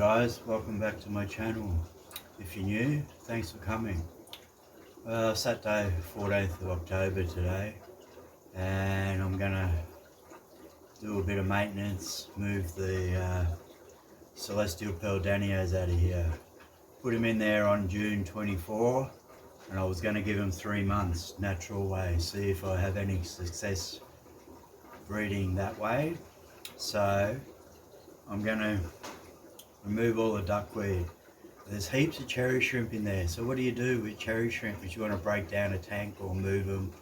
guys, welcome back to my channel. If you're new, thanks for coming. Saturday 14th of October today, and I'm gonna do a bit of maintenance, move the celestial pearl danios out of here. Put him in there on June 24, and I was gonna give him 3 months natural way, see if I have any success breeding that way. So I'm gonna remove all the duckweed. There's heaps of cherry shrimp in there, so what do you do with cherry shrimp if you want to break down a tank or move them,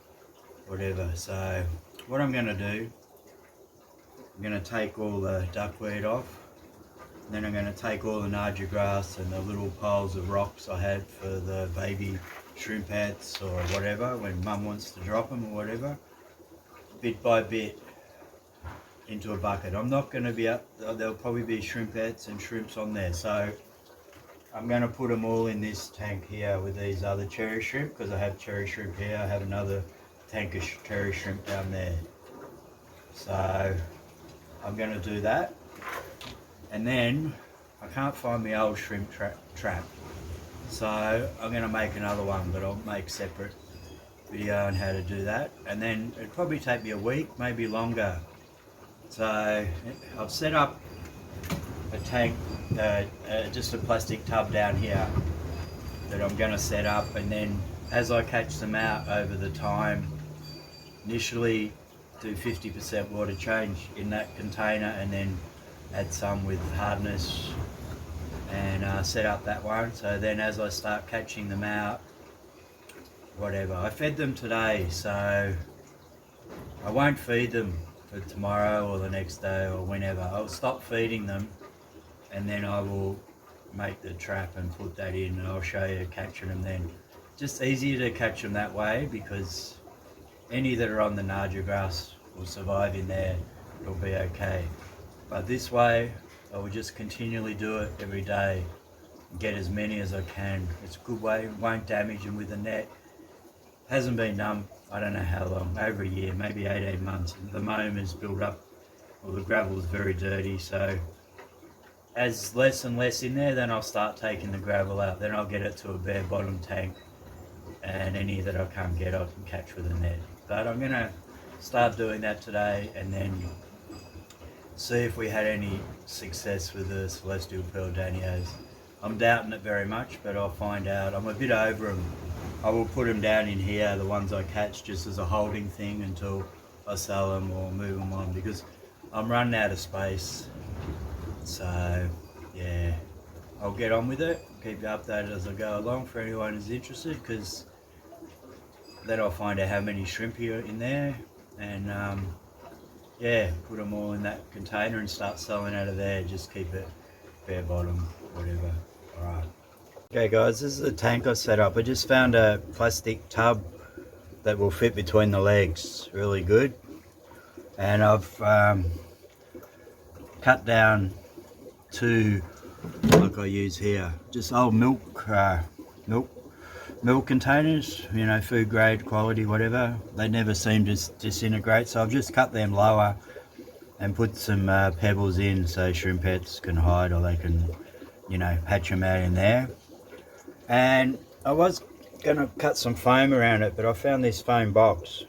whatever? So what I'm going to do, I'm going to take all the duckweed off, and then I'm going to take all the naja grass and the little piles of rocks I had for the baby shrimp heads or whatever, when mum wants to drop them or whatever, bit by bit into a bucket. I'm not going to be up, there'll probably be shrimp heads and shrimps on there, so I'm going to put them all in this tank here with these other cherry shrimp, because I have cherry shrimp here. I have another tank of cherry shrimp down there. So I'm going to do that, and then I can't find my old shrimp trap, so I'm going to make another one, but I'll make separate video on how to do that, and then it'll probably take me a week, maybe longer. So I've set up a tank, just a plastic tub down here that I'm going to set up, and then as I catch them out over the time, initially do 50% water change in that container, and then add some with hardness and set up that one. So then as I start catching them out, whatever, I fed them today, so I won't feed them for tomorrow or the next day or whenever. I'll stop feeding them, and then I will make the trap and put that in, and I'll show you catching them then. Just easier to catch them that way, because any that are on the naja grass will survive in there, it'll be okay. But this way I will just continually do it every day, get as many as I can. It's a good way, won't damage them with the net. Hasn't been done, I don't know how long, over a year, maybe 18 months. The loam is built up, or the gravel is very dirty, so as less and less in there, then I'll start taking the gravel out. Then I'll get it to a bare bottom tank, and any that I can't get I can catch with a net. But I'm going to start doing that today, and then see if we had any success with the celestial pearl danios. I'm doubting it very much, but I'll find out. I'm a bit over them. I will put them down in here, the ones I catch, just as a holding thing until I sell them or move them on, because I'm running out of space. So yeah, I'll get on with it, keep you updated as I go along for anyone who's interested, because then I'll find out how many shrimp are in there, and yeah, put them all in that container and start selling out of there. Just keep it bare bottom, whatever. Alright. Okay guys, this is the tank I set up. I just found a plastic tub that will fit between the legs really good, and I've cut down 2, like I use here, just old milk containers, you know, food grade, quality, whatever. They never seem to disintegrate, so I've just cut them lower and put some pebbles in so shrimp heads can hide, or they can, you know, hatch them out in there. And I was gonna cut some foam around it, but I found this foam box,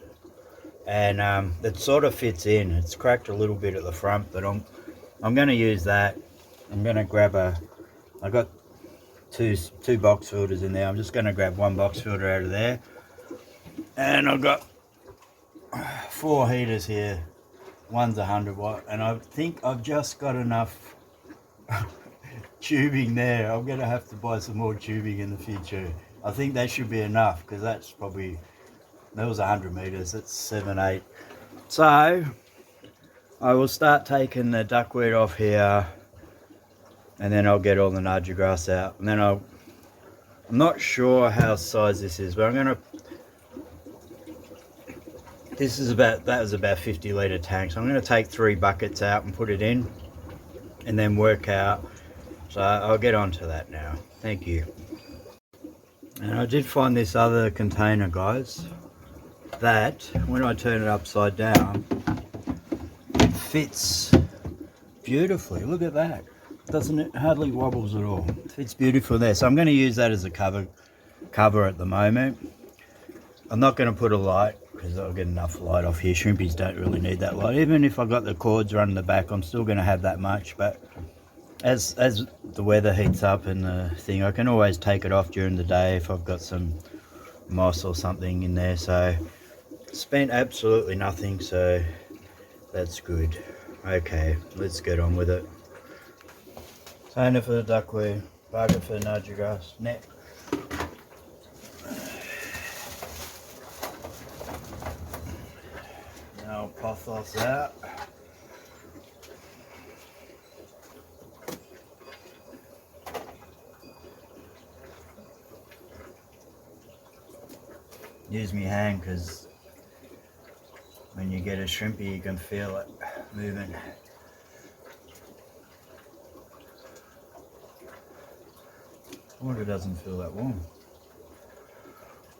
and it sort of fits in. It's cracked a little bit at the front, but I'm gonna use that. I'm gonna grab I got two box filters in there. I'm just gonna grab one box filter out of there, and I've got 4 heaters here. One's 100 watt, and I think I've just got enough tubing there. I'm gonna have to buy some more tubing in the future. I think that should be enough, because that's probably, that was 100 meters, that's 7, 8. So I will start taking the duckweed off here, and then I'll get all the naja grass out, and then I'm not sure how size this is, but I'm gonna, this is about, that was about 50 litre tank, so I'm gonna take 3 buckets out and put it in, and then work out. So I'll get onto that now. Thank you. And I did find this other container, guys, that when I turn it upside down, it fits beautifully. Look at that. Doesn't it? Hardly wobbles at all. It fits beautiful there. So I'm going to use that as a cover at the moment. I'm not going to put a light because I'll get enough light off here. Shrimpies don't really need that light. Even if I've got the cords running the back, I'm still going to have that much. But as the weather heats up and the thing, I can always take it off during the day if I've got some moss or something in there. So spent absolutely nothing, so that's good. Okay, let's get on with it. Tainer for the duckweed, bugger for the nudgergrass, net. Now pothos out. Use me hand because when you get a shrimpy you can feel it moving. Water doesn't feel that warm.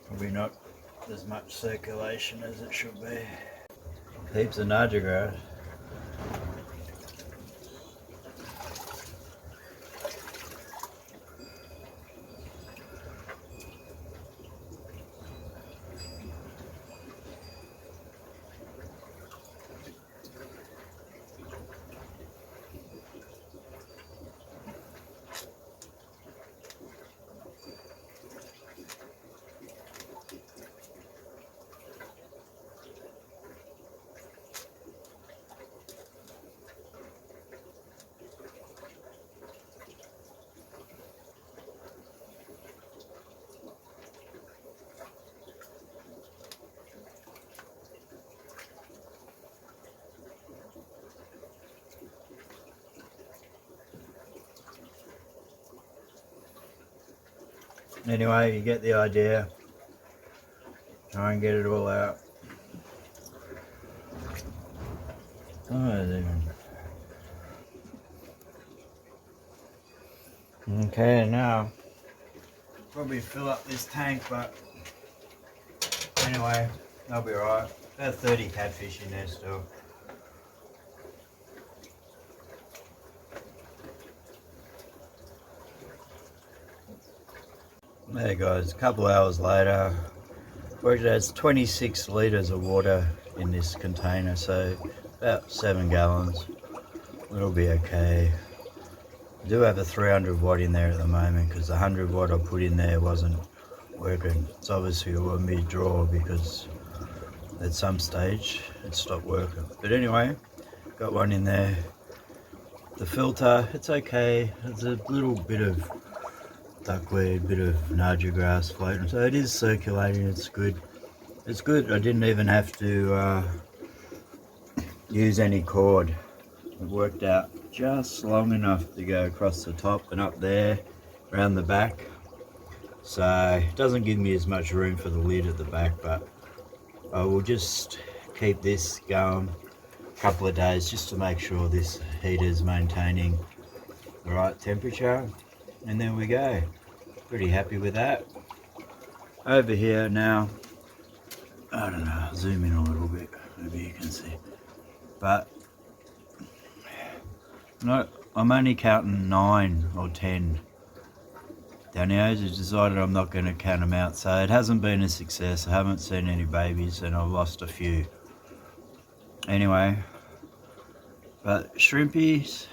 Probably not as much circulation as it should be. Heaps of nudgergrass. Anyway, you get the idea. Try and get it all out. Oh, okay, now probably fill up this tank, but anyway, they'll be alright. About 30 catfish in there still. There guys, a couple of hours later, there's 26 litres of water in this container, so about 7 gallons. It'll be okay. I do have a 300 watt in there at the moment because the 100 watt I put in there wasn't working. It's obviously a mid-draw because at some stage it stopped working. But anyway, got one in there. The filter, it's okay. There's a little bit of duckweed, bit of nudgergrass floating, so it is circulating. It's good. It's good. I didn't even have to use any cord. It worked out just long enough to go across the top and up there around the back, so it doesn't give me as much room for the lid at the back, but I will just keep this going a couple of days just to make sure this heater is maintaining the right temperature, and there we go. Pretty happy with that. Over here now, I don't know, I'll zoom in a little bit, maybe you can see, but no, I'm only counting 9 or 10 Danios. I've decided I'm not going to count them out, so it hasn't been a success. I haven't seen any babies and I've lost a few. Anyway, but shrimpies,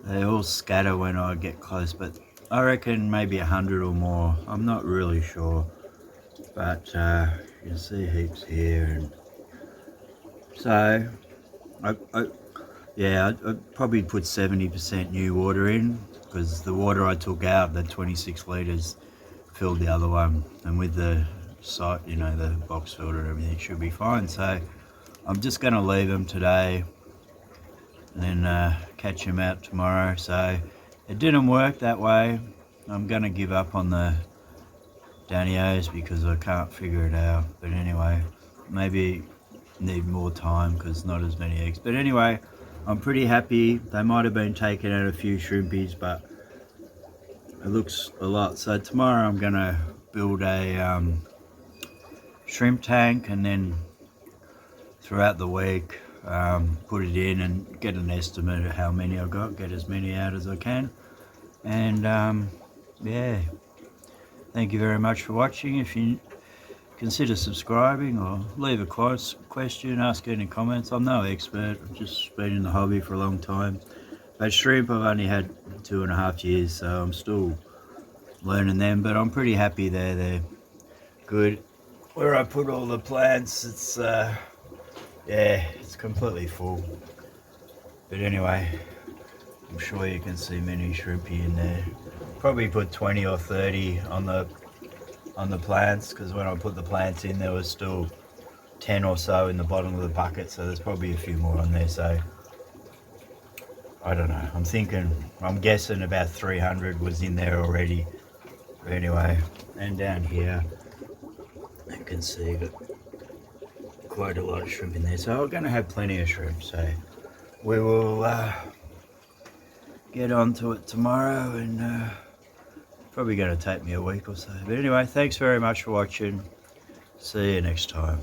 they all scatter when I get close, but I reckon maybe 100 or more. I'm not really sure, but you can see heaps here, and so I'd probably put 70% new water in because the water I took out, the 26 litres, filled the other one, and with the site, you know, the box filter and everything should be fine. So I'm just going to leave them today and then catch them out tomorrow. So it didn't work that way. I'm going to give up on the Danios because I can't figure it out. But anyway, maybe need more time because not as many eggs. But anyway, I'm pretty happy. They might have been taking out a few shrimpies, but it looks a lot. So tomorrow I'm going to build a shrimp tank, and then throughout the week put it in and get an estimate of how many I've got, get as many out as I can. And yeah, thank you very much for watching. If you consider subscribing or leave a question, ask any comments. I'm no expert, I've just been in the hobby for a long time. But shrimp I've only had 2.5 years, so I'm still learning them, but I'm pretty happy they're good. Where I put all the plants, it's yeah, it's completely full. But anyway, I'm sure you can see many shrimpy in there. Probably put 20 or 30 on the plants, because when I put the plants in there was still 10 or so in the bottom of the bucket, so there's probably a few more on there. So I don't know, I'm guessing about 300 was in there already. But anyway, and down here you can see that quite a lot of shrimp in there, so we're going to have plenty of shrimp. So we will get onto it tomorrow, and probably going to take me a week or so. But anyway, thanks very much for watching. See you next time.